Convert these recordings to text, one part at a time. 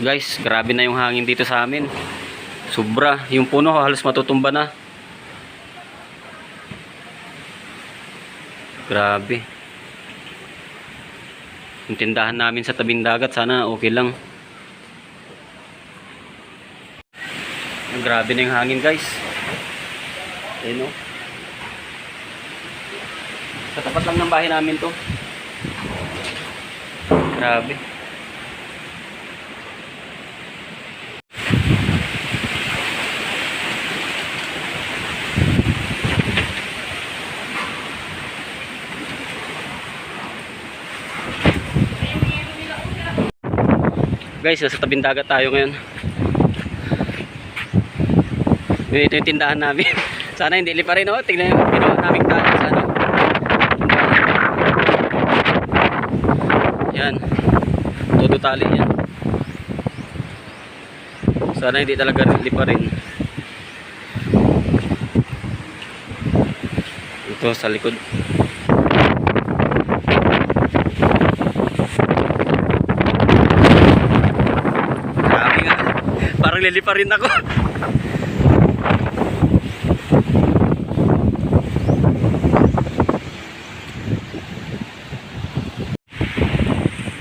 Guys, grabe na yung hangin dito sa amin. Sobra. Yung puno halos matutumba na. Grabe. Yung tindahan namin sa tabing dagat, sana okay lang. Grabe na yung hangin, guys. Ayun, oh. Sa tapat lang ng bahay namin to. Grabe. Guys, nasa tabing dagat tayo ngayon. Ito yung tindahan namin. Sana hindi liparin, oh. Tingnan yung ginawa naming dagat sa ano. Yan. Todo tali yan. Sana hindi talaga liparin. Ito sa likod. Parang lilipa rin ako.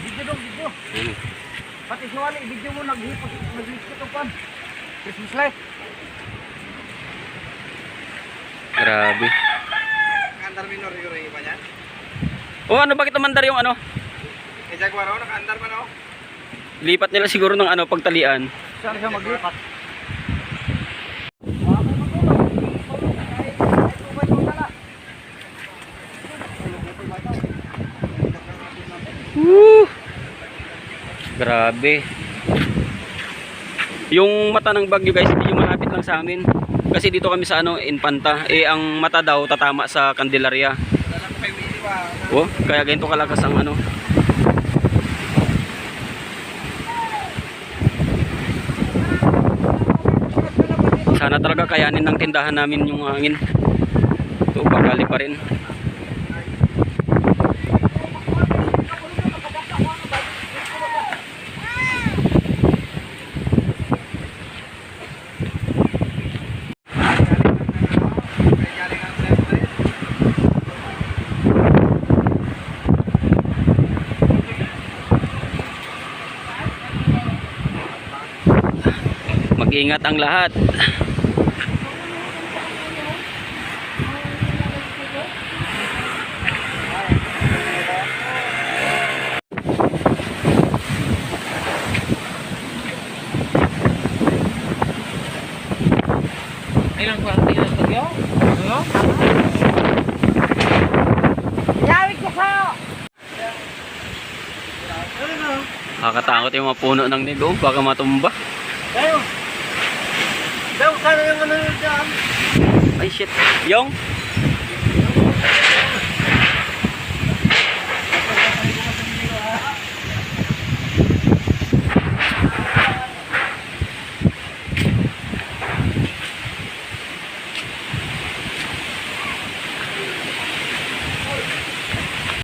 Video dong, video. Pati suwali, video mo naghipot ito pa. Christmas light. Grabe. Nakaandar minor yung iba niya. Oh, ano, bakit umandar yung ano? Eh, Jaguar ako, nakaandar man ako. Lipat nila siguro ng ano, pagtalian. Saan siya maglipat? Woo! Grabe. Yung mata ng bagyo, guys, hindi yung malapit lang sa amin. Kasi dito kami sa ano, Infanta. Eh, ang mata daw tatama sa Candelaria. Oh, kaya ganito kalakas ang ano. Sana talaga kayanin ng tindahan namin yung hangin. Ito, bakali pa rin. Mag-ingat ang lahat. Ilang kwarto yung studio? Ano? Yawit ko sa! Nakakatakot yung mga puno ng nigo. Baka matumba. Tayo! Tayo, sana yung ano yun dyan? Ay shit. Yung